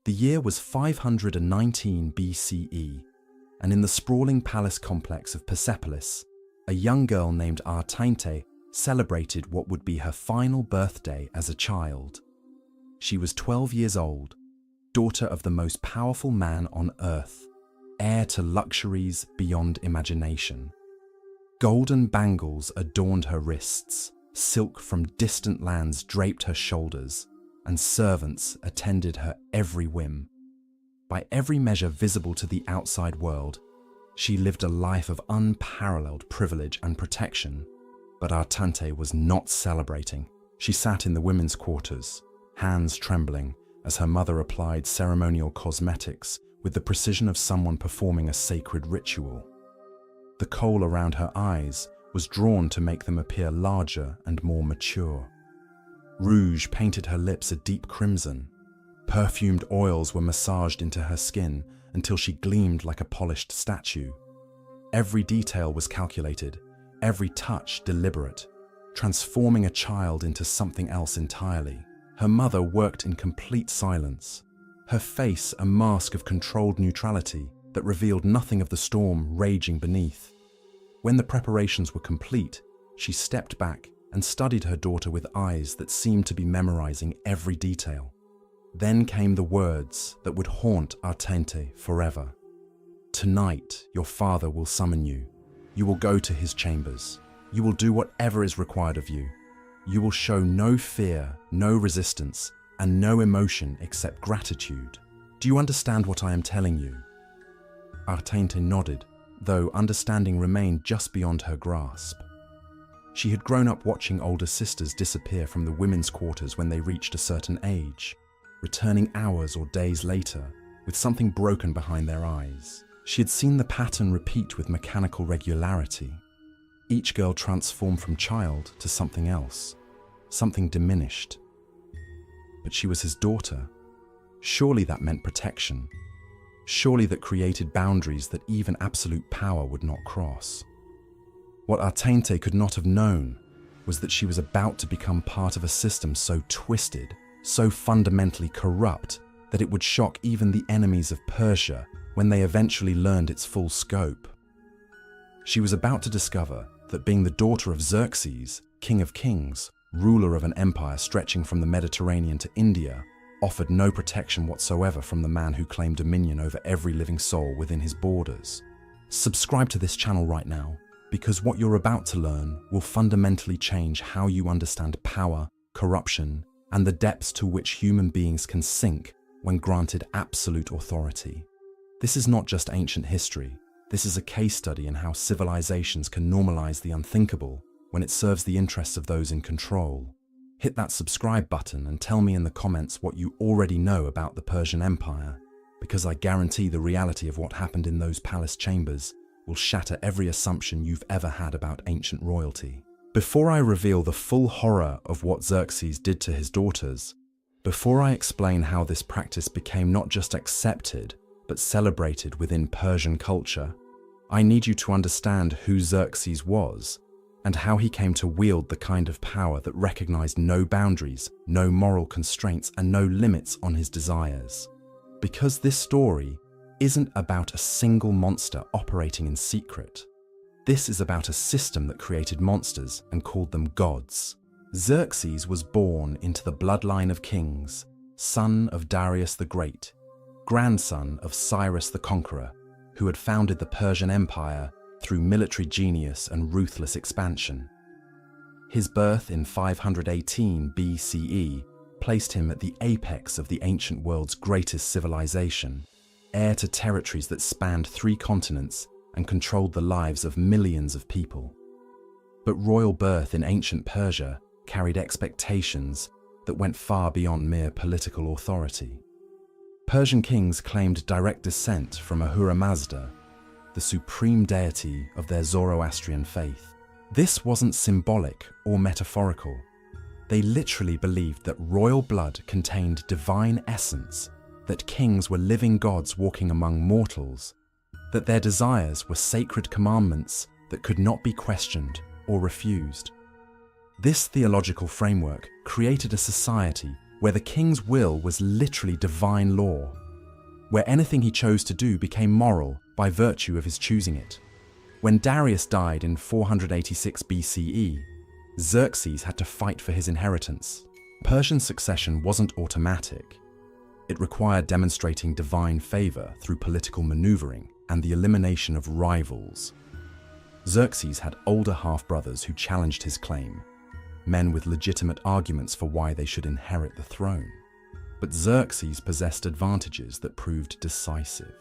The year was 519 BCE, and in the sprawling palace complex of Persepolis, a young girl named Artainte celebrated what would be her final birthday as a child. She was 12 years old, daughter of the most powerful man on earth, heir to luxuries beyond imagination. Golden bangles adorned her wrists, silk from distant lands draped her shoulders, and servants attended her every whim. By every measure visible to the outside world, she lived a life of unparalleled privilege and protection. But Artainte was not celebrating. She sat in the women's quarters, hands trembling as her mother applied ceremonial cosmetics with the precision of someone performing a sacred ritual. The kohl around her eyes was drawn to make them appear larger and more mature. Rouge painted her lips a deep crimson. Perfumed oils were massaged into her skin until she gleamed like a polished statue. Every detail was calculated, every touch deliberate, transforming a child into something else entirely. Her mother worked in complete silence, her face a mask of controlled neutrality that revealed nothing of the storm raging beneath. When the preparations were complete, she stepped back and studied her daughter with eyes that seemed to be memorizing every detail. Then came the words that would haunt Artainte forever. "Tonight, your father will summon you. You will go to his chambers. You will do whatever is required of you. You will show no fear, no resistance, and no emotion except gratitude. Do you understand what I am telling you?" Artainte nodded, though understanding remained just beyond her grasp. She had grown up watching older sisters disappear from the women's quarters when they reached a certain age, returning hours or days later with something broken behind their eyes. She had seen the pattern repeat with mechanical regularity. Each girl transformed from child to something else, something diminished. But she was his daughter. Surely that meant protection. Surely that created boundaries that even absolute power would not cross. What Artainte could not have known was that she was about to become part of a system so twisted, so fundamentally corrupt, that it would shock even the enemies of Persia when they eventually learned its full scope. She was about to discover that being the daughter of Xerxes, king of kings, ruler of an empire stretching from the Mediterranean to India, offered no protection whatsoever from the man who claimed dominion over every living soul within his borders. Subscribe to this channel right now, because what you're about to learn will fundamentally change how you understand power, corruption, and the depths to which human beings can sink when granted absolute authority. This is not just ancient history. This is a case study in how civilizations can normalize the unthinkable when it serves the interests of those in control. Hit that subscribe button and tell me in the comments what you already know about the Persian Empire, because I guarantee the reality of what happened in those palace chambers will shatter every assumption you've ever had about ancient royalty. Before I reveal the full horror of what Xerxes did to his daughters, before I explain how this practice became not just accepted, but celebrated within Persian culture, I need you to understand who Xerxes was and how he came to wield the kind of power that recognized no boundaries, no moral constraints, and no limits on his desires. Because this story isn't about a single monster operating in secret. This is about a system that created monsters and called them gods. Xerxes was born into the bloodline of kings, son of Darius the Great, grandson of Cyrus the Conqueror, who had founded the Persian Empire through military genius and ruthless expansion. His birth in 518 BCE placed him at the apex of the ancient world's greatest civilization, heir to territories that spanned 3 continents and controlled the lives of millions of people. But royal birth in ancient Persia carried expectations that went far beyond mere political authority. Persian kings claimed direct descent from Ahura Mazda, the supreme deity of their Zoroastrian faith. This wasn't symbolic or metaphorical. They literally believed that royal blood contained divine essence, that kings were living gods walking among mortals, that their desires were sacred commandments that could not be questioned or refused. This theological framework created a society where the king's will was literally divine law, where anything he chose to do became moral by virtue of his choosing it. When Darius died in 486 BCE, Xerxes had to fight for his inheritance. Persian succession wasn't automatic. It required demonstrating divine favor through political maneuvering and the elimination of rivals. Xerxes had older half-brothers who challenged his claim, men with legitimate arguments for why they should inherit the throne. But Xerxes possessed advantages that proved decisive.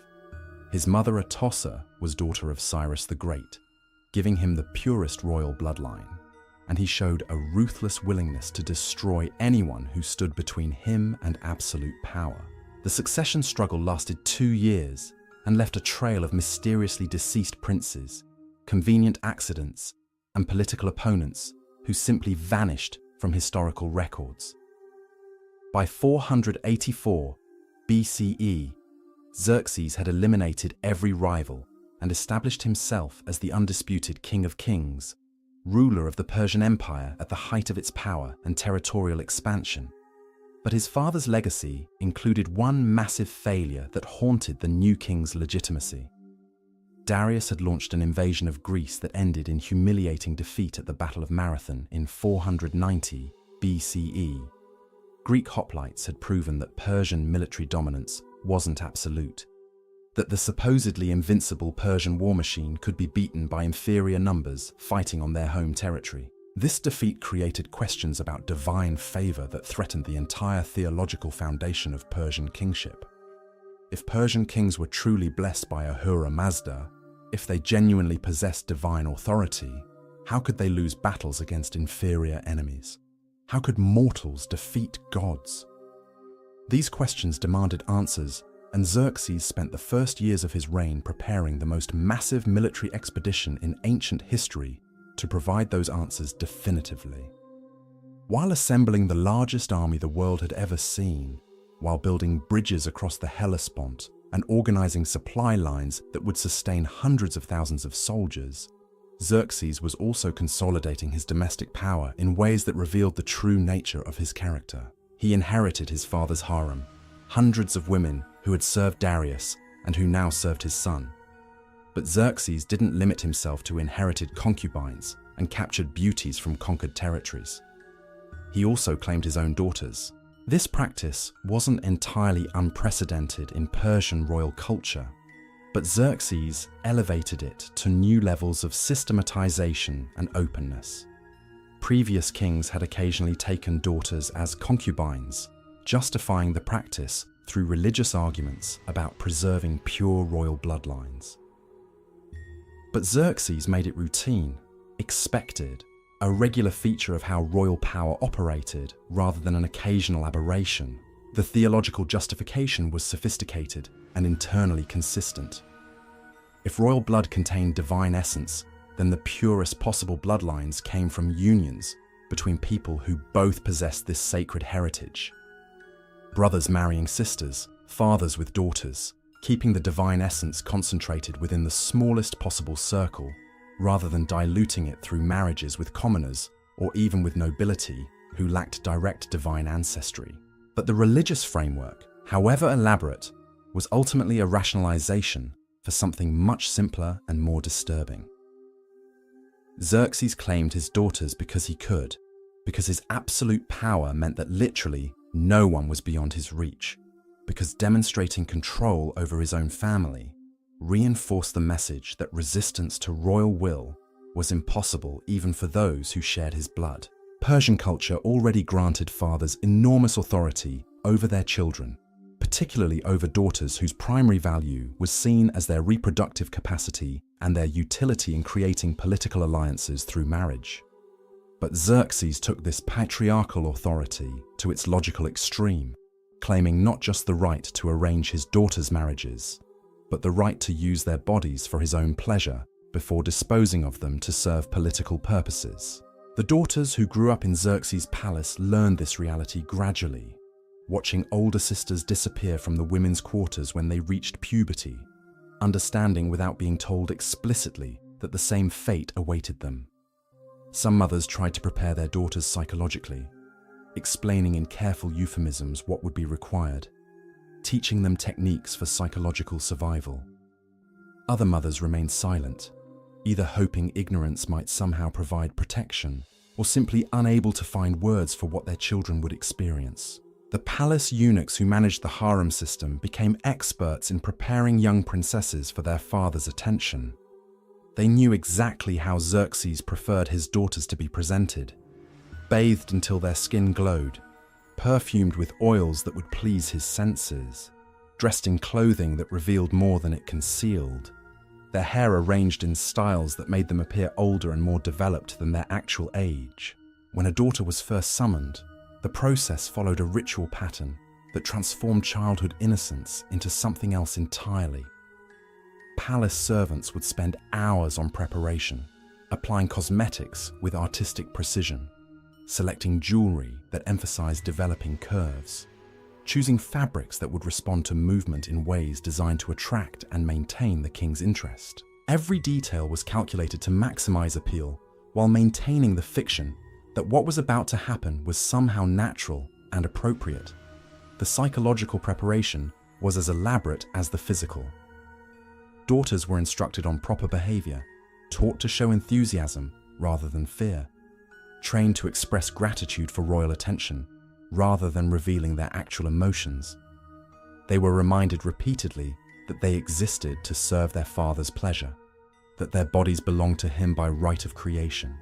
His mother Atossa was daughter of Cyrus the Great, giving him the purest royal bloodline, and he showed a ruthless willingness to destroy anyone who stood between him and absolute power. The succession struggle lasted 2 years and left a trail of mysteriously deceased princes, convenient accidents, and political opponents who simply vanished from historical records. By 484 BCE, Xerxes had eliminated every rival and established himself as the undisputed King of Kings, ruler of the Persian Empire at the height of its power and territorial expansion. But his father's legacy included one massive failure that haunted the new king's legitimacy. Darius had launched an invasion of Greece that ended in humiliating defeat at the Battle of Marathon in 490 BCE. Greek hoplites had proven that Persian military dominance wasn't absolute, that the supposedly invincible Persian war machine could be beaten by inferior numbers fighting on their home territory. This defeat created questions about divine favor that threatened the entire theological foundation of Persian kingship. If Persian kings were truly blessed by Ahura Mazda, if they genuinely possessed divine authority, how could they lose battles against inferior enemies? How could mortals defeat gods? These questions demanded answers, and Xerxes spent the first years of his reign preparing the most massive military expedition in ancient history to provide those answers definitively. While assembling the largest army the world had ever seen, while building bridges across the Hellespont and organizing supply lines that would sustain hundreds of thousands of soldiers, Xerxes was also consolidating his domestic power in ways that revealed the true nature of his character. He inherited his father's harem, hundreds of women who had served Darius and who now served his son. But Xerxes didn't limit himself to inherited concubines and captured beauties from conquered territories. He also claimed his own daughters. This practice wasn't entirely unprecedented in Persian royal culture, but Xerxes elevated it to new levels of systematization and openness. Previous kings had occasionally taken daughters as concubines, justifying the practice through religious arguments about preserving pure royal bloodlines. But Xerxes made it routine, expected, a regular feature of how royal power operated rather than an occasional aberration. The theological justification was sophisticated and internally consistent. If royal blood contained divine essence, then the purest possible bloodlines came from unions between people who both possessed this sacred heritage. Brothers marrying sisters, fathers with daughters, keeping the divine essence concentrated within the smallest possible circle, rather than diluting it through marriages with commoners or even with nobility who lacked direct divine ancestry. But the religious framework, however elaborate, was ultimately a rationalization for something much simpler and more disturbing. Xerxes claimed his daughters because he could, because his absolute power meant that literally no one was beyond his reach, because demonstrating control over his own family reinforced the message that resistance to royal will was impossible even for those who shared his blood. Persian culture already granted fathers enormous authority over their children, particularly over daughters whose primary value was seen as their reproductive capacity and their utility in creating political alliances through marriage. But Xerxes took this patriarchal authority to its logical extreme, claiming not just the right to arrange his daughters' marriages, but the right to use their bodies for his own pleasure before disposing of them to serve political purposes. The daughters who grew up in Xerxes' palace learned this reality gradually, watching older sisters disappear from the women's quarters when they reached puberty, understanding without being told explicitly that the same fate awaited them. Some mothers tried to prepare their daughters psychologically, explaining in careful euphemisms what would be required, teaching them techniques for psychological survival. Other mothers remained silent, either hoping ignorance might somehow provide protection, or simply unable to find words for what their children would experience. The palace eunuchs who managed the harem system became experts in preparing young princesses for their father's attention. They knew exactly how Xerxes preferred his daughters to be presented, bathed until their skin glowed, perfumed with oils that would please his senses, dressed in clothing that revealed more than it concealed, their hair arranged in styles that made them appear older and more developed than their actual age. When a daughter was first summoned, the process followed a ritual pattern that transformed childhood innocence into something else entirely. Palace servants would spend hours on preparation, applying cosmetics with artistic precision, selecting jewelry that emphasized developing curves, choosing fabrics that would respond to movement in ways designed to attract and maintain the king's interest. Every detail was calculated to maximize appeal while maintaining the fiction that what was about to happen was somehow natural and appropriate. The psychological preparation was as elaborate as the physical. Daughters were instructed on proper behavior, taught to show enthusiasm rather than fear, trained to express gratitude for royal attention rather than revealing their actual emotions. They were reminded repeatedly that they existed to serve their father's pleasure, that their bodies belonged to him by right of creation,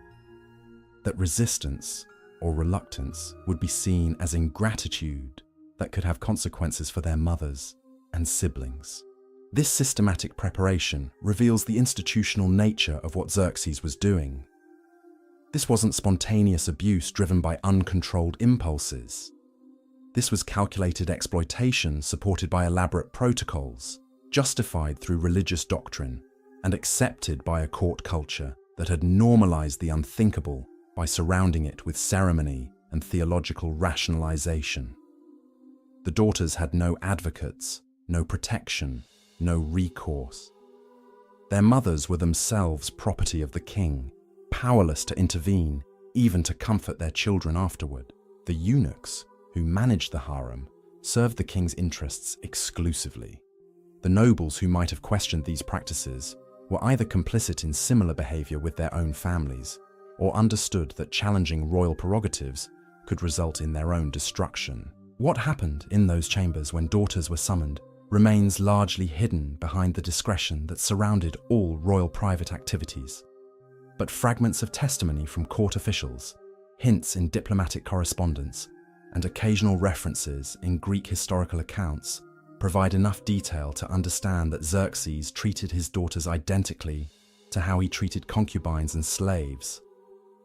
that resistance or reluctance would be seen as ingratitude that could have consequences for their mothers and siblings. This systematic preparation reveals the institutional nature of what Xerxes was doing. This wasn't spontaneous abuse driven by uncontrolled impulses. This was calculated exploitation supported by elaborate protocols, justified through religious doctrine, and accepted by a court culture that had normalized the unthinkable by surrounding it with ceremony and theological rationalization. The daughters had no advocates, no protection, no recourse. Their mothers were themselves property of the king, powerless to intervene, even to comfort their children afterward. The eunuchs, who managed the harem, served the king's interests exclusively. The nobles who might have questioned these practices were either complicit in similar behavior with their own families, or understood that challenging royal prerogatives could result in their own destruction. What happened in those chambers when daughters were summoned remains largely hidden behind the discretion that surrounded all royal private activities. But fragments of testimony from court officials, hints in diplomatic correspondence, and occasional references in Greek historical accounts provide enough detail to understand that Xerxes treated his daughters identically to how he treated concubines and slaves,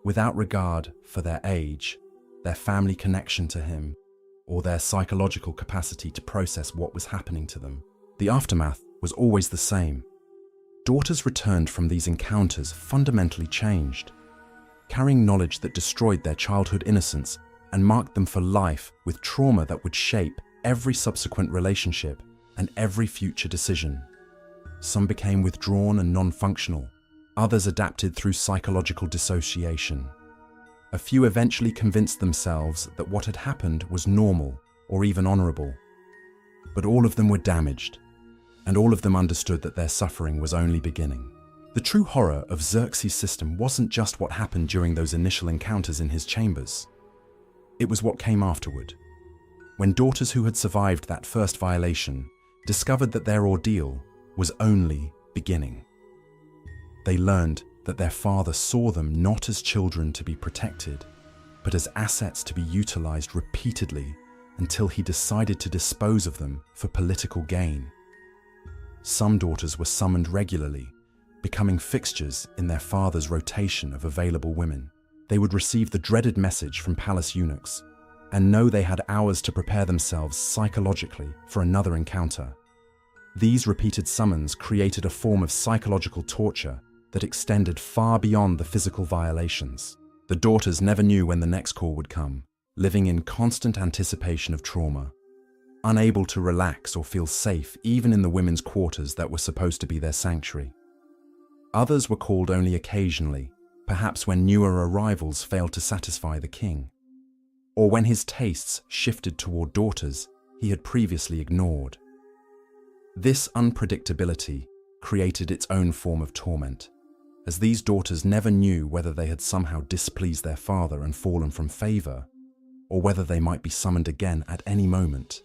without regard for their age, their family connection to him, or their psychological capacity to process what was happening to them. The aftermath was always the same. Daughters returned from these encounters fundamentally changed, carrying knowledge that destroyed their childhood innocence and marked them for life with trauma that would shape every subsequent relationship and every future decision. Some became withdrawn and non-functional. Others adapted through psychological dissociation. A few eventually convinced themselves that what had happened was normal or even honorable. But all of them were damaged, and all of them understood that their suffering was only beginning. The true horror of Xerxes' system wasn't just what happened during those initial encounters in his chambers. It was what came afterward, when daughters who had survived that first violation discovered that their ordeal was only beginning. They learned that their father saw them not as children to be protected, but as assets to be utilized repeatedly until he decided to dispose of them for political gain. Some daughters were summoned regularly, becoming fixtures in their father's rotation of available women. They would receive the dreaded message from palace eunuchs and know they had hours to prepare themselves psychologically for another encounter. These repeated summons created a form of psychological torture that extended far beyond the physical violations. The daughters never knew when the next call would come, living in constant anticipation of trauma, unable to relax or feel safe even in the women's quarters that were supposed to be their sanctuary. Others were called only occasionally, perhaps when newer arrivals failed to satisfy the king. or when his tastes shifted toward daughters he had previously ignored. This unpredictability created its own form of torment, as these daughters never knew whether they had somehow displeased their father and fallen from favor, or whether they might be summoned again at any moment.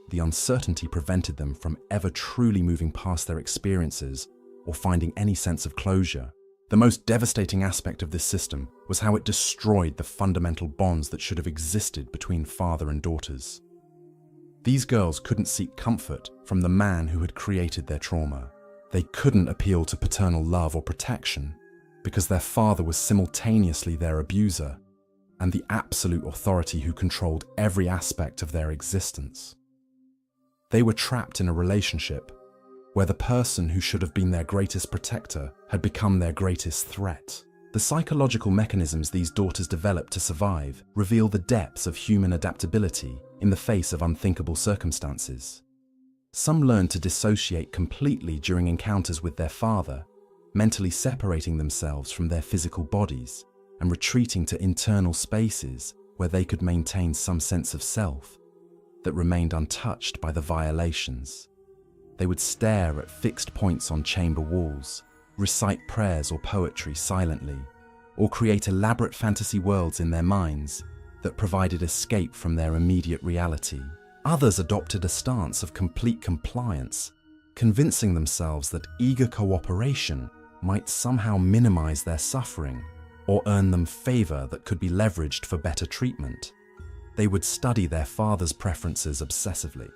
The uncertainty prevented them from ever truly moving past their experiences or finding any sense of closure. The most devastating aspect of this system was how it destroyed the fundamental bonds that should have existed between father and daughters. These girls couldn't seek comfort from the man who had created their trauma. They couldn't appeal to paternal love or protection because their father was simultaneously their abuser and the absolute authority who controlled every aspect of their existence. They were trapped in a relationship where the person who should have been their greatest protector had become their greatest threat. The psychological mechanisms these daughters developed to survive reveal the depths of human adaptability in the face of unthinkable circumstances. Some learned to dissociate completely during encounters with their father, mentally separating themselves from their physical bodies and retreating to internal spaces where they could maintain some sense of self that remained untouched by the violations. They would stare at fixed points on chamber walls, recite prayers or poetry silently, or create elaborate fantasy worlds in their minds that provided escape from their immediate reality. Others adopted a stance of complete compliance, convincing themselves that eager cooperation might somehow minimize their suffering or earn them favor that could be leveraged for better treatment. They would study their father's preferences obsessively,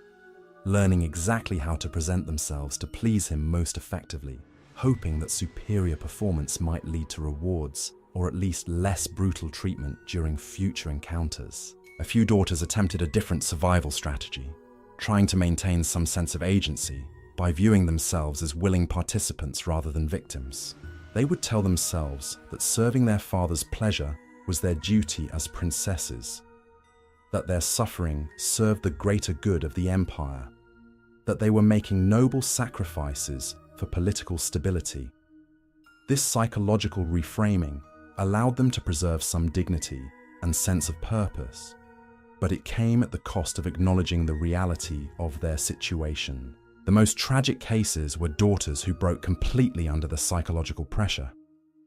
learning exactly how to present themselves to please him most effectively, hoping that superior performance might lead to rewards or at least less brutal treatment during future encounters. A few daughters attempted a different survival strategy, trying to maintain some sense of agency by viewing themselves as willing participants rather than victims. They would tell themselves that serving their father's pleasure was their duty as princesses, that their suffering served the greater good of the empire, that they were making noble sacrifices for political stability. This psychological reframing allowed them to preserve some dignity and sense of purpose, but it came at the cost of acknowledging the reality of their situation. The most tragic cases were daughters who broke completely under the psychological pressure.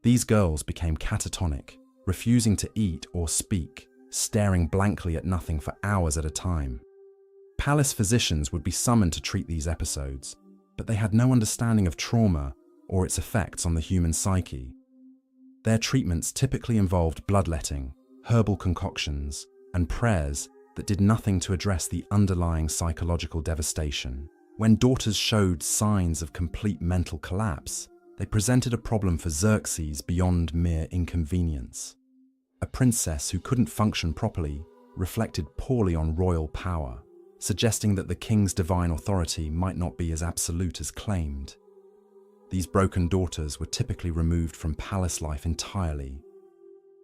These girls became catatonic, refusing to eat or speak, staring blankly at nothing for hours at a time. Palace physicians would be summoned to treat these episodes, but they had no understanding of trauma or its effects on the human psyche. Their treatments typically involved bloodletting, herbal concoctions, and prayers that did nothing to address the underlying psychological devastation. When daughters showed signs of complete mental collapse, they presented a problem for Xerxes beyond mere inconvenience. A princess who couldn't function properly reflected poorly on royal power, suggesting that the king's divine authority might not be as absolute as claimed. These broken daughters were typically removed from palace life entirely,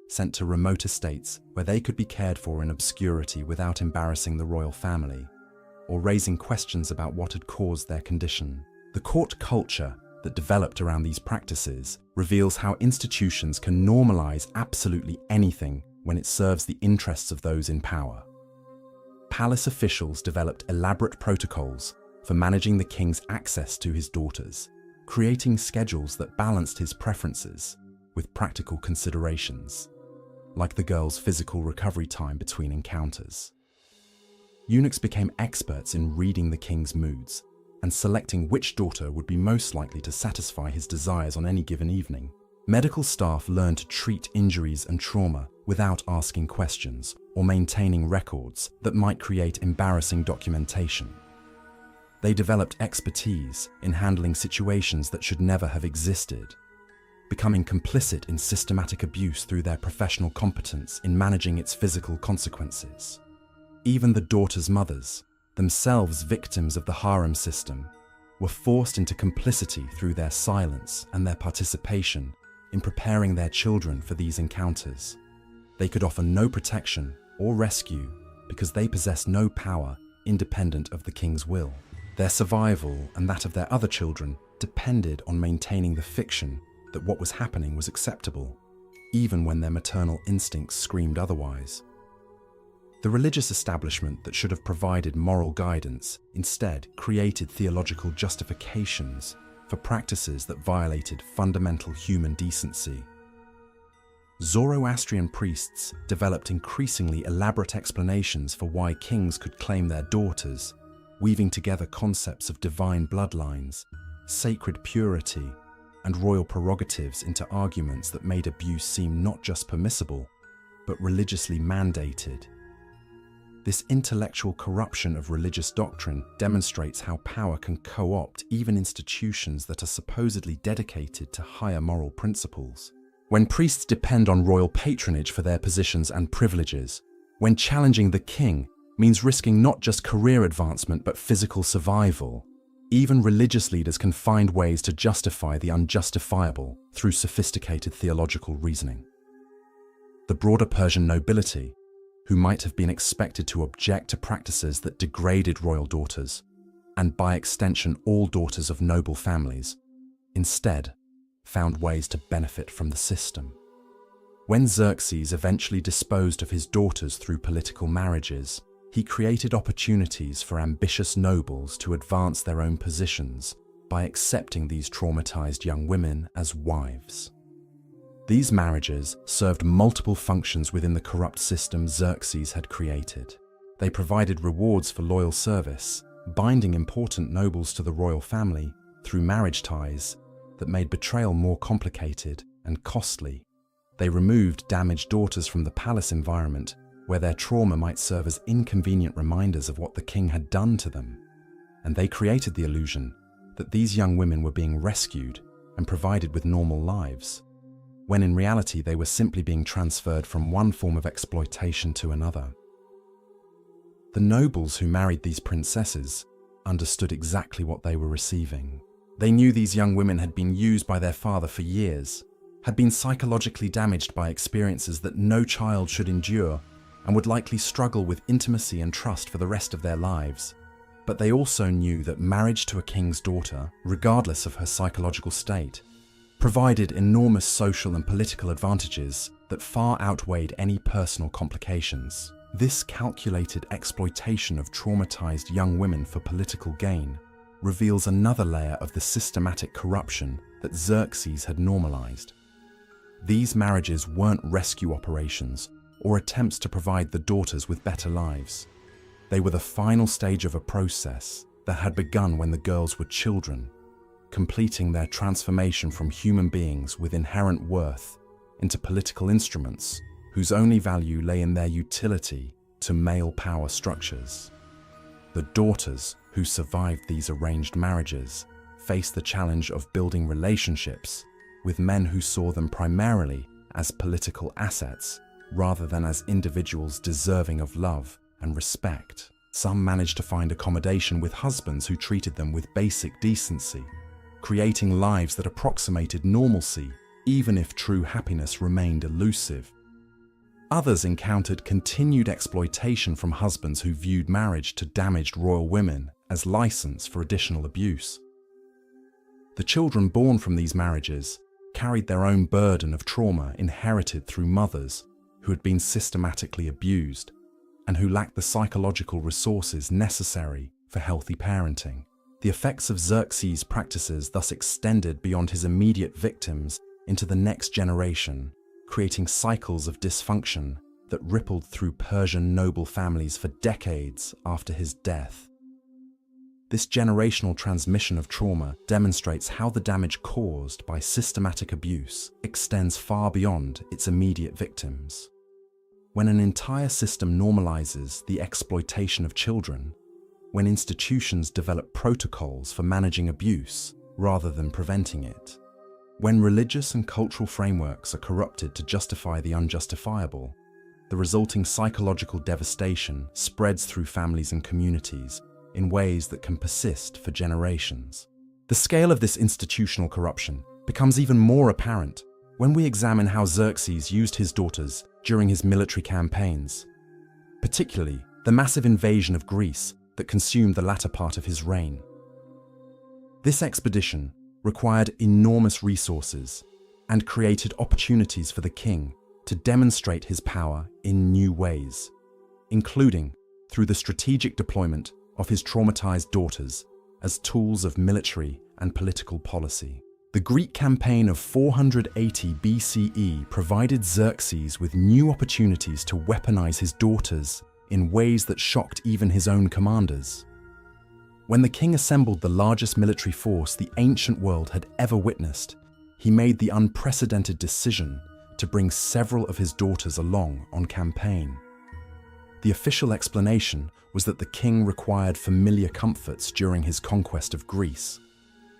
sent to remote estates where they could be cared for in obscurity without embarrassing the royal family, or raising questions about what had caused their condition. The court culture that developed around these practices reveals how institutions can normalize absolutely anything when it serves the interests of those in power. Palace officials developed elaborate protocols for managing the king's access to his daughters, creating schedules that balanced his preferences with practical considerations, like the girl's physical recovery time between encounters. Eunuchs became experts in reading the king's moods and selecting which daughter would be most likely to satisfy his desires on any given evening. Medical staff learned to treat injuries and trauma without asking questions or maintaining records that might create embarrassing documentation. They developed expertise in handling situations that should never have existed, becoming complicit in systematic abuse through their professional competence in managing its physical consequences. Even the daughters' mothers, themselves victims of the harem system, were forced into complicity through their silence and their participation in preparing their children for these encounters. They could offer no protection or rescue because they possessed no power independent of the king's will. Their survival and that of their other children depended on maintaining the fiction that what was happening was acceptable, even when their maternal instincts screamed otherwise. The religious establishment that should have provided moral guidance instead created theological justifications for practices that violated fundamental human decency. Zoroastrian priests developed increasingly elaborate explanations for why kings could claim their daughters, weaving together concepts of divine bloodlines, sacred purity, and royal prerogatives into arguments that made abuse seem not just permissible, but religiously mandated. This intellectual corruption of religious doctrine demonstrates how power can co-opt even institutions that are supposedly dedicated to higher moral principles. When priests depend on royal patronage for their positions and privileges, when challenging the king means risking not just career advancement but physical survival, even religious leaders can find ways to justify the unjustifiable through sophisticated theological reasoning. The broader Persian nobility, who might have been expected to object to practices that degraded royal daughters, and by extension all daughters of noble families, instead found ways to benefit from the system. When Xerxes eventually disposed of his daughters through political marriages, he created opportunities for ambitious nobles to advance their own positions by accepting these traumatized young women as wives. These marriages served multiple functions within the corrupt system Xerxes had created. They provided rewards for loyal service, binding important nobles to the royal family through marriage ties that made betrayal more complicated and costly. They removed damaged daughters from the palace environment, where their trauma might serve as inconvenient reminders of what the king had done to them. And they created the illusion that these young women were being rescued and provided with normal lives, when in reality they were simply being transferred from one form of exploitation to another. The nobles who married these princesses understood exactly what they were receiving. They knew these young women had been used by their father for years, had been psychologically damaged by experiences that no child should endure, and would likely struggle with intimacy and trust for the rest of their lives. But they also knew that marriage to a king's daughter, regardless of her psychological state, provided enormous social and political advantages that far outweighed any personal complications. This calculated exploitation of traumatized young women for political gain reveals another layer of the systematic corruption that Xerxes had normalized. These marriages weren't rescue operations or attempts to provide the daughters with better lives. They were the final stage of a process that had begun when the girls were children, completing their transformation from human beings with inherent worth into political instruments whose only value lay in their utility to male power structures. The daughters who survived these arranged marriages faced the challenge of building relationships with men who saw them primarily as political assets rather than as individuals deserving of love and respect. Some managed to find accommodation with husbands who treated them with basic decency, creating lives that approximated normalcy, even if true happiness remained elusive. Others encountered continued exploitation from husbands who viewed marriage to damaged royal women as license for additional abuse. The children born from these marriages carried their own burden of trauma inherited through mothers who had been systematically abused and who lacked the psychological resources necessary for healthy parenting. The effects of Xerxes' practices thus extended beyond his immediate victims into the next generation, creating cycles of dysfunction that rippled through Persian noble families for decades after his death. This generational transmission of trauma demonstrates how the damage caused by systematic abuse extends far beyond its immediate victims. When an entire system normalizes the exploitation of children, when institutions develop protocols for managing abuse rather than preventing it, when religious and cultural frameworks are corrupted to justify the unjustifiable, the resulting psychological devastation spreads through families and communities in ways that can persist for generations. The scale of this institutional corruption becomes even more apparent when we examine how Xerxes used his daughters during his military campaigns, particularly the massive invasion of Greece that consumed the latter part of his reign. This expedition required enormous resources and created opportunities for the king to demonstrate his power in new ways. including through the strategic deployment of his traumatized daughters as tools of military and political policy. The Greek campaign of 480 BCE provided Xerxes with new opportunities to weaponize his daughters in ways that shocked even his own commanders. When the king assembled the largest military force the ancient world had ever witnessed, he made the unprecedented decision to bring several of his daughters along on campaign. The official explanation was that the king required familiar comforts during his conquest of Greece,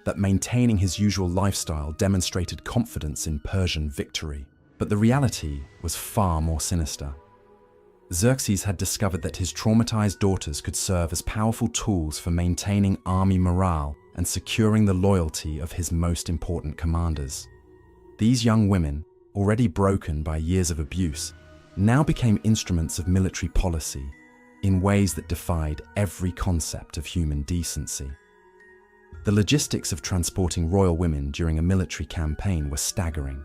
that maintaining his usual lifestyle demonstrated confidence in Persian victory. But the reality was far more sinister. Xerxes had discovered that his traumatized daughters could serve as powerful tools for maintaining army morale and securing the loyalty of his most important commanders. These young women, already broken by years of abuse, now became instruments of military policy in ways that defied every concept of human decency. The logistics of transporting royal women during a military campaign were staggering.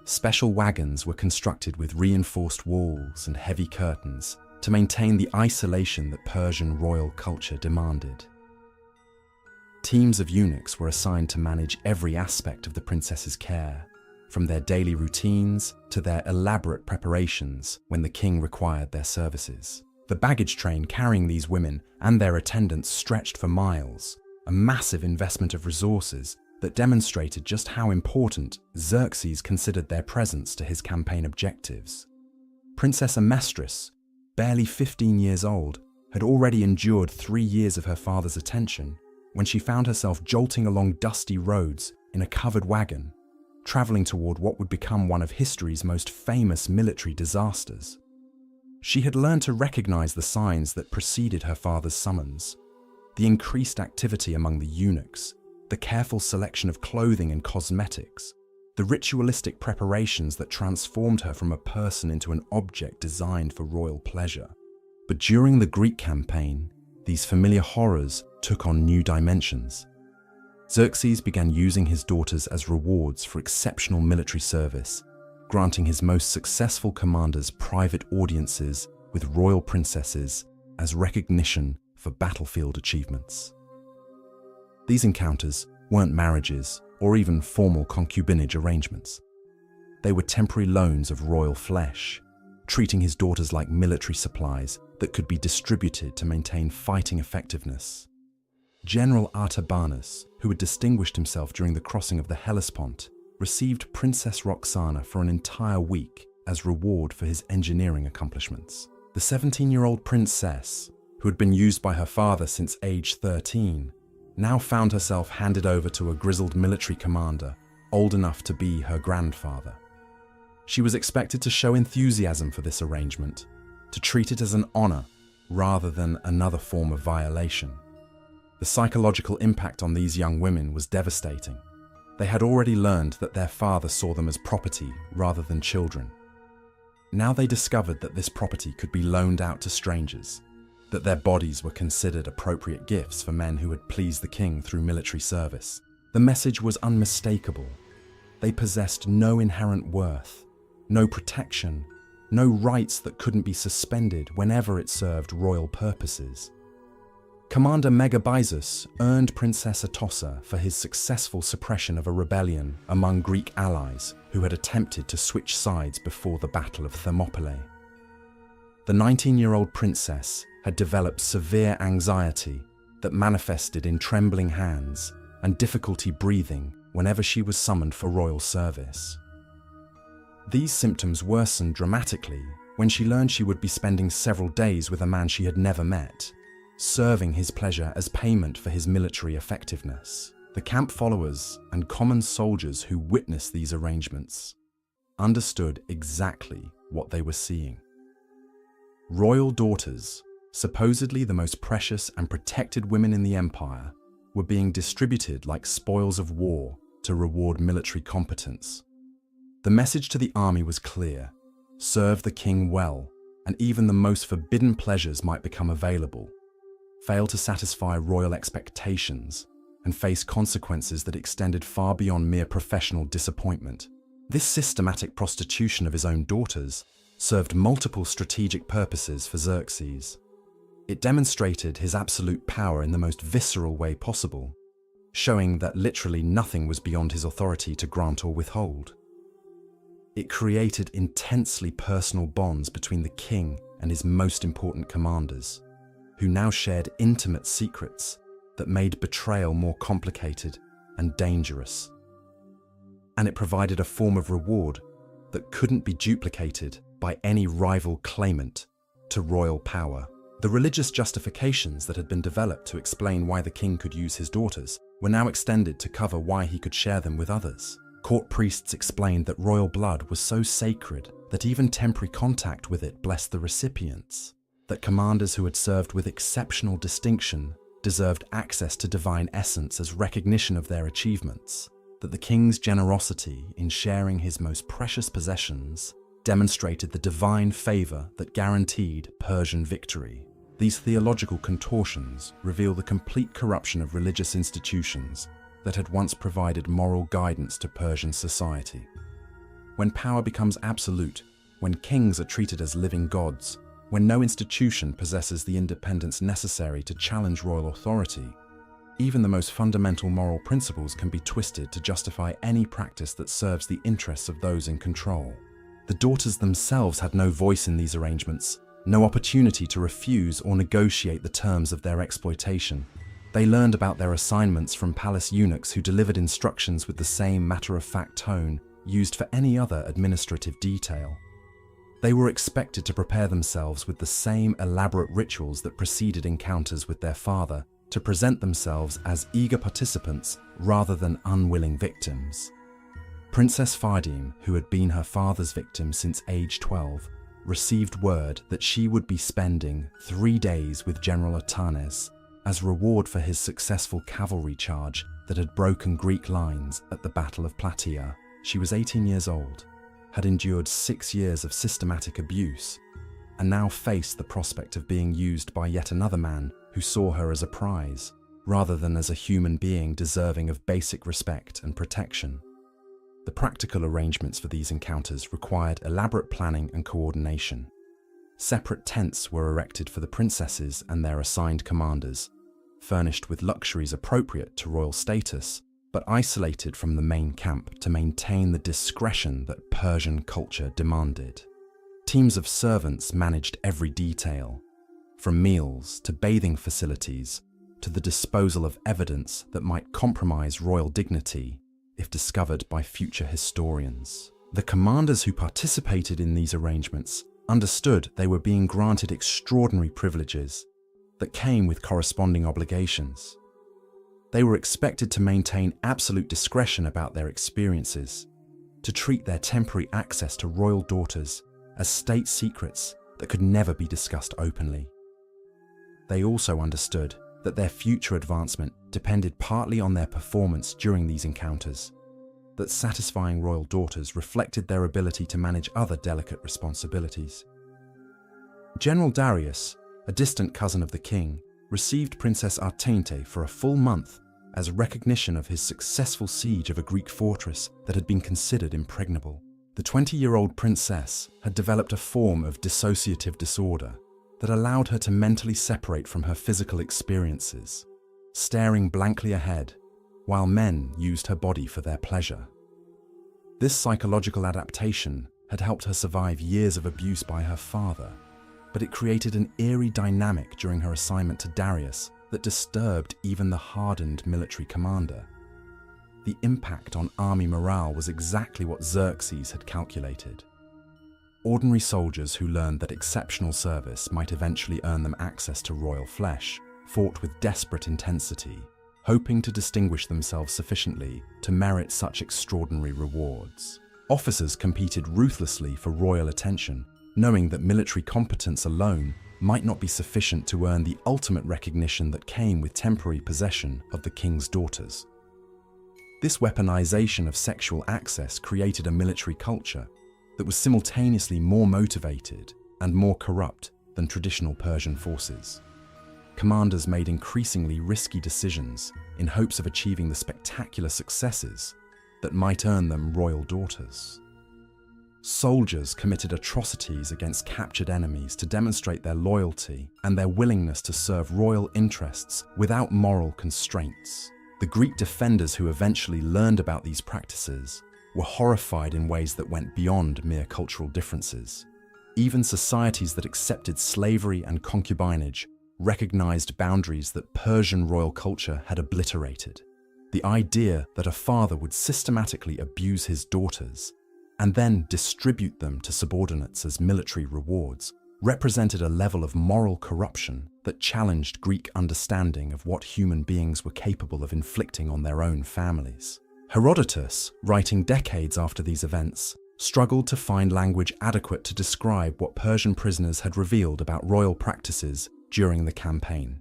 Special wagons were constructed with reinforced walls and heavy curtains to maintain the isolation that Persian royal culture demanded. Teams of eunuchs were assigned to manage every aspect of the princess's care, from their daily routines to their elaborate preparations when the king required their services. The baggage train carrying these women and their attendants stretched for miles, a massive investment of resources that demonstrated just how important Xerxes considered their presence to his campaign objectives. Princess Amestris, barely 15 years old, had already endured 3 years of her father's attention when she found herself jolting along dusty roads in a covered wagon, traveling toward what would become one of history's most famous military disasters. She had learned to recognize the signs that preceded her father's summons: the increased activity among the eunuchs, the careful selection of clothing and cosmetics, the ritualistic preparations that transformed her from a person into an object designed for royal pleasure. But during the Greek campaign, these familiar horrors took on new dimensions. Xerxes began using his daughters as rewards for exceptional military service, granting his most successful commanders private audiences with royal princesses as recognition for battlefield achievements. These encounters weren't marriages or even formal concubinage arrangements. They were temporary loans of royal flesh, treating his daughters like military supplies that could be distributed to maintain fighting effectiveness. General Artabanus, who had distinguished himself during the crossing of the Hellespont, received Princess Roxana for an entire week as reward for his engineering accomplishments. The 17-year-old princess, who had been used by her father since age 13, now found herself handed over to a grizzled military commander, old enough to be her grandfather. She was expected to show enthusiasm for this arrangement, to treat it as an honor rather than another form of violation. The psychological impact on these young women was devastating. They had already learned that their father saw them as property rather than children. Now they discovered that this property could be loaned out to strangers, that their bodies were considered appropriate gifts for men who had pleased the king through military service. The message was unmistakable. They possessed no inherent worth, no protection, no rights that couldn't be suspended whenever it served royal purposes. Commander Megabyzus earned Princess Atossa for his successful suppression of a rebellion among Greek allies who had attempted to switch sides before the Battle of Thermopylae. The 19-year-old princess had developed severe anxiety that manifested in trembling hands and difficulty breathing whenever she was summoned for royal service. These symptoms worsened dramatically when she learned she would be spending several days with a man she had never met, serving his pleasure as payment for his military effectiveness. The camp followers and common soldiers who witnessed these arrangements understood exactly what they were seeing. Royal daughters, supposedly the most precious and protected women in the empire, were being distributed like spoils of war to reward military competence. The message to the army was clear: serve the king well, and even the most forbidden pleasures might become available. Fail to satisfy royal expectations, and face consequences that extended far beyond mere professional disappointment. This systematic prostitution of his own daughters served multiple strategic purposes for Xerxes. It demonstrated his absolute power in the most visceral way possible, showing that literally nothing was beyond his authority to grant or withhold. It created intensely personal bonds between the king and his most important commanders, who now shared intimate secrets that made betrayal more complicated and dangerous. And it provided a form of reward that couldn't be duplicated by any rival claimant to royal power. The religious justifications that had been developed to explain why the king could use his daughters were now extended to cover why he could share them with others. Court priests explained that royal blood was so sacred that even temporary contact with it blessed the recipients, that commanders who had served with exceptional distinction deserved access to divine essence as recognition of their achievements, that the king's generosity in sharing his most precious possessions demonstrated the divine favor that guaranteed Persian victory. These theological contortions reveal the complete corruption of religious institutions that had once provided moral guidance to Persian society. When power becomes absolute, when kings are treated as living gods, when no institution possesses the independence necessary to challenge royal authority, even the most fundamental moral principles can be twisted to justify any practice that serves the interests of those in control. The daughters themselves had no voice in these arrangements, no opportunity to refuse or negotiate the terms of their exploitation. They learned about their assignments from palace eunuchs who delivered instructions with the same matter-of-fact tone used for any other administrative detail. They were expected to prepare themselves with the same elaborate rituals that preceded encounters with their father, to present themselves as eager participants rather than unwilling victims. Princess Fadim, who had been her father's victim since age 12, received word that she would be spending 3 days with General Otanes as reward for his successful cavalry charge that had broken Greek lines at the Battle of Plataea. She was 18 years old, had endured 6 years of systematic abuse, and now faced the prospect of being used by yet another man who saw her as a prize, rather than as a human being deserving of basic respect and protection. The practical arrangements for these encounters required elaborate planning and coordination. Separate tents were erected for the princesses and their assigned commanders, furnished with luxuries appropriate to royal status, but isolated from the main camp to maintain the discretion that Persian culture demanded. Teams of servants managed every detail, from meals to bathing facilities to the disposal of evidence that might compromise royal dignity if discovered by future historians. The commanders who participated in these arrangements understood they were being granted extraordinary privileges that came with corresponding obligations. They were expected to maintain absolute discretion about their experiences, to treat their temporary access to royal daughters as state secrets that could never be discussed openly. They also understood that their future advancement depended partly on their performance during these encounters, that satisfying royal daughters reflected their ability to manage other delicate responsibilities. General Darius, a distant cousin of the king, received Princess Artente for a full month as recognition of his successful siege of a Greek fortress that had been considered impregnable. The 20-year-old princess had developed a form of dissociative disorder that allowed her to mentally separate from her physical experiences, staring blankly ahead while men used her body for their pleasure. This psychological adaptation had helped her survive years of abuse by her father, but it created an eerie dynamic during her assignment to Darius that disturbed even the hardened military commander. The impact on army morale was exactly what Xerxes had calculated. Ordinary soldiers who learned that exceptional service might eventually earn them access to royal flesh fought with desperate intensity, hoping to distinguish themselves sufficiently to merit such extraordinary rewards. Officers competed ruthlessly for royal attention, knowing that military competence alone might not be sufficient to earn the ultimate recognition that came with temporary possession of the king's daughters. This weaponization of sexual access created a military culture that was simultaneously more motivated and more corrupt than traditional Persian forces. Commanders made increasingly risky decisions in hopes of achieving the spectacular successes that might earn them royal daughters. Soldiers committed atrocities against captured enemies to demonstrate their loyalty and their willingness to serve royal interests without moral constraints. The Greek defenders who eventually learned about these practices were horrified in ways that went beyond mere cultural differences. Even societies that accepted slavery and concubinage recognized boundaries that Persian royal culture had obliterated. The idea that a father would systematically abuse his daughters and then distribute them to subordinates as military rewards represented a level of moral corruption that challenged Greek understanding of what human beings were capable of inflicting on their own families. Herodotus, writing decades after these events, struggled to find language adequate to describe what Persian prisoners had revealed about royal practices during the campaign.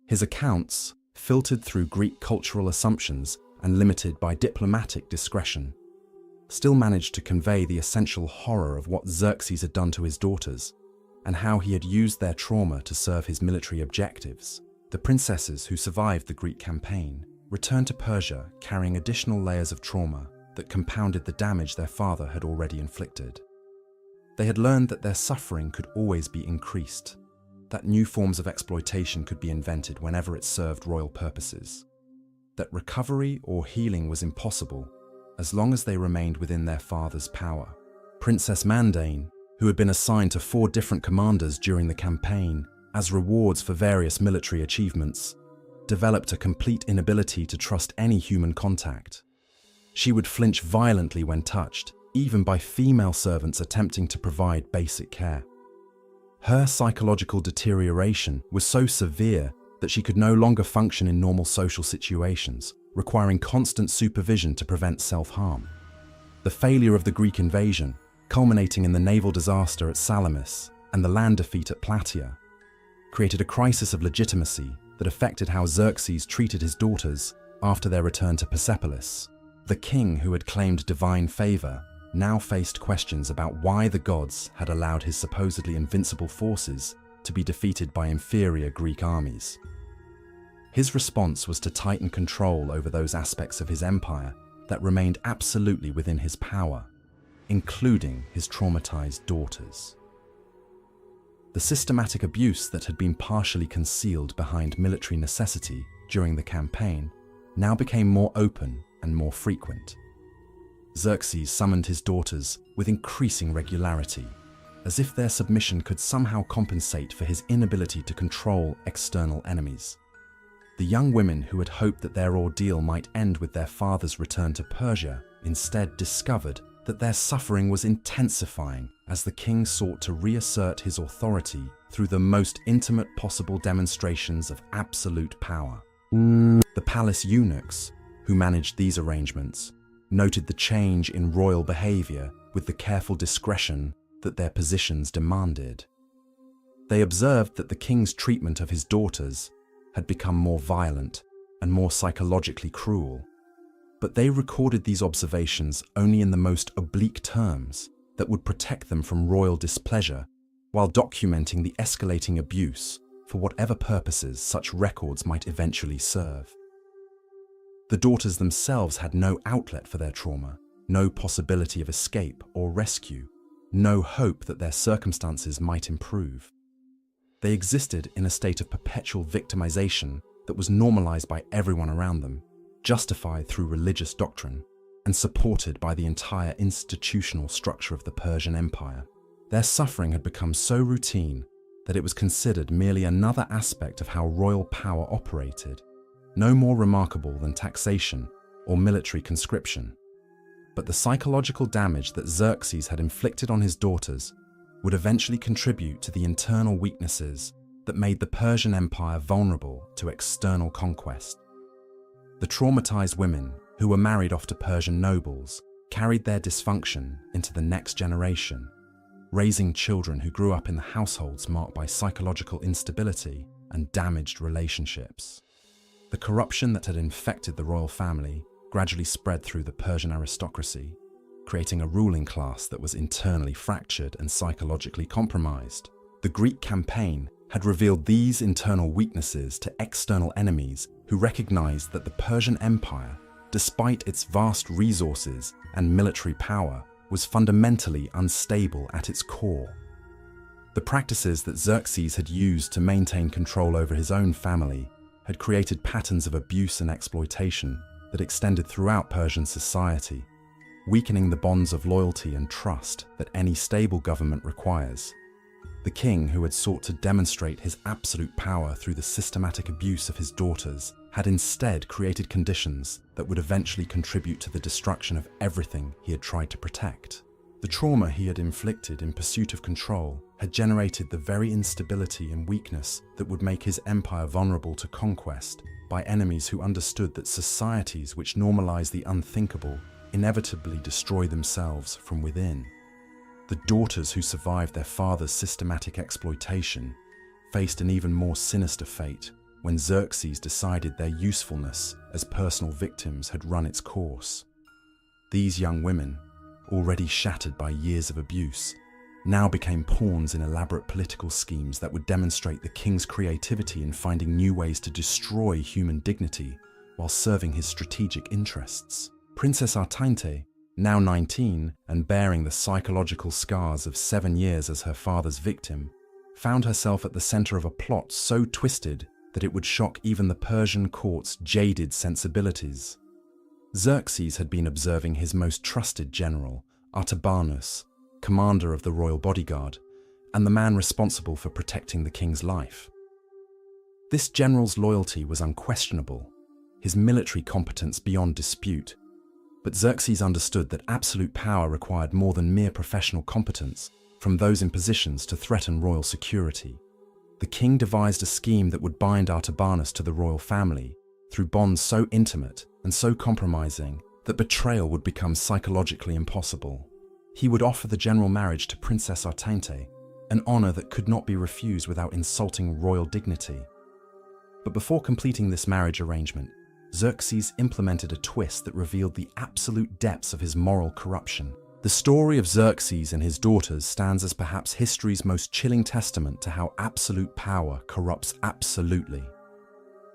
His accounts, filtered through Greek cultural assumptions and limited by diplomatic discretion, still managed to convey the essential horror of what Xerxes had done to his daughters and how he had used their trauma to serve his military objectives. The princesses who survived the Greek campaign returned to Persia carrying additional layers of trauma that compounded the damage their father had already inflicted. They had learned that their suffering could always be increased, that new forms of exploitation could be invented whenever it served royal purposes, that recovery or healing was impossible as long as they remained within their father's power. Princess Mandane, who had been assigned to 4 different commanders during the campaign as rewards for various military achievements, developed a complete inability to trust any human contact. She would flinch violently when touched, even by female servants attempting to provide basic care. Her psychological deterioration was so severe that she could no longer function in normal social situations, requiring constant supervision to prevent self-harm. The failure of the Greek invasion, culminating in the naval disaster at Salamis and the land defeat at Plataea, created a crisis of legitimacy that affected how Xerxes treated his daughters after their return to Persepolis. The king, who had claimed divine favor, now faced questions about why the gods had allowed his supposedly invincible forces to be defeated by inferior Greek armies. His response was to tighten control over those aspects of his empire that remained absolutely within his power, including his traumatized daughters. The systematic abuse that had been partially concealed behind military necessity during the campaign now became more open and more frequent. Xerxes summoned his daughters with increasing regularity, as if their submission could somehow compensate for his inability to control external enemies. The young women who had hoped that their ordeal might end with their father's return to Persia instead discovered that their suffering was intensifying as the king sought to reassert his authority through the most intimate possible demonstrations of absolute power. The palace eunuchs, who managed these arrangements, noted the change in royal behavior with the careful discretion that their positions demanded. They observed that the king's treatment of his daughters had become more violent and more psychologically cruel, but they recorded these observations only in the most oblique terms that would protect them from royal displeasure, while documenting the escalating abuse for whatever purposes such records might eventually serve. The daughters themselves had no outlet for their trauma, no possibility of escape or rescue, no hope that their circumstances might improve. They existed in a state of perpetual victimization that was normalized by everyone around them, justified through religious doctrine, and supported by the entire institutional structure of the Persian Empire. Their suffering had become so routine that it was considered merely another aspect of how royal power operated, no more remarkable than taxation or military conscription. But the psychological damage that Xerxes had inflicted on his daughters would eventually contribute to the internal weaknesses that made the Persian Empire vulnerable to external conquest. The traumatized women, who were married off to Persian nobles, carried their dysfunction into the next generation, raising children who grew up in the households marked by psychological instability and damaged relationships. The corruption that had infected the royal family gradually spread through the Persian aristocracy, creating a ruling class that was internally fractured and psychologically compromised. The Greek campaign had revealed these internal weaknesses to external enemies who recognized that the Persian Empire, despite its vast resources and military power, was fundamentally unstable at its core. The practices that Xerxes had used to maintain control over his own family had created patterns of abuse and exploitation that extended throughout Persian society, weakening the bonds of loyalty and trust that any stable government requires. The king, who had sought to demonstrate his absolute power through the systematic abuse of his daughters, had instead created conditions that would eventually contribute to the destruction of everything he had tried to protect. The trauma he had inflicted in pursuit of control had generated the very instability and weakness that would make his empire vulnerable to conquest by enemies who understood that societies which normalize the unthinkable inevitably destroy themselves from within. The daughters who survived their father's systematic exploitation faced an even more sinister fate when Xerxes decided their usefulness as personal victims had run its course. These young women, already shattered by years of abuse, now became pawns in elaborate political schemes that would demonstrate the king's creativity in finding new ways to destroy human dignity while serving his strategic interests. Princess Artainte, now 19 and bearing the psychological scars of 7 years as her father's victim, found herself at the center of a plot so twisted that it would shock even the Persian court's jaded sensibilities. Xerxes had been observing his most trusted general, Artabanus, commander of the royal bodyguard, and the man responsible for protecting the king's life. This general's loyalty was unquestionable, his military competence beyond dispute, but Xerxes understood that absolute power required more than mere professional competence from those in positions to threaten royal security. The king devised a scheme that would bind Artabanus to the royal family through bonds so intimate and so compromising that betrayal would become psychologically impossible. He would offer the general marriage to Princess Artainte, an honor that could not be refused without insulting royal dignity. But before completing this marriage arrangement, Xerxes implemented a twist that revealed the absolute depths of his moral corruption. The story of Xerxes and his daughters stands as perhaps history's most chilling testament to how absolute power corrupts absolutely.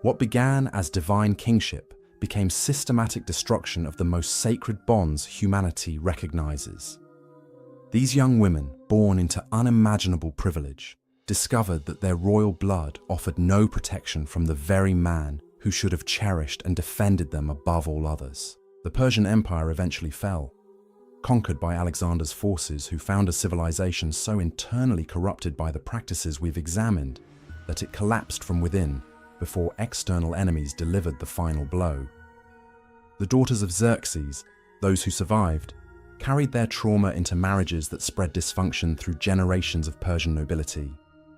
What began as divine kingship became systematic destruction of the most sacred bonds humanity recognizes. These young women, born into unimaginable privilege, discovered that their royal blood offered no protection from the very man who should have cherished and defended them above all others. The Persian Empire eventually fell, conquered by Alexander's forces, who found a civilization so internally corrupted by the practices we've examined that it collapsed from within before external enemies delivered the final blow. The daughters of Xerxes, those who survived, carried their trauma into marriages that spread dysfunction through generations of Persian nobility,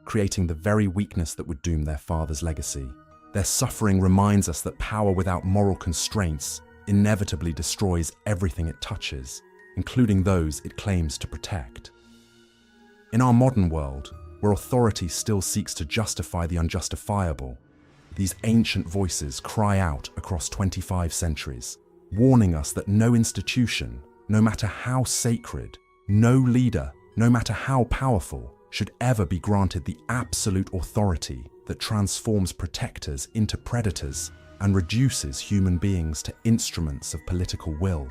creating the very weakness that would doom their father's legacy. Their suffering reminds us that power without moral constraints inevitably destroys everything it touches, including those it claims to protect. In our modern world, where authority still seeks to justify the unjustifiable, these ancient voices cry out across 25 centuries, warning us that no institution, no matter how sacred, no leader, no matter how powerful, should ever be granted the absolute authority that transforms protectors into predators and reduces human beings to instruments of political will.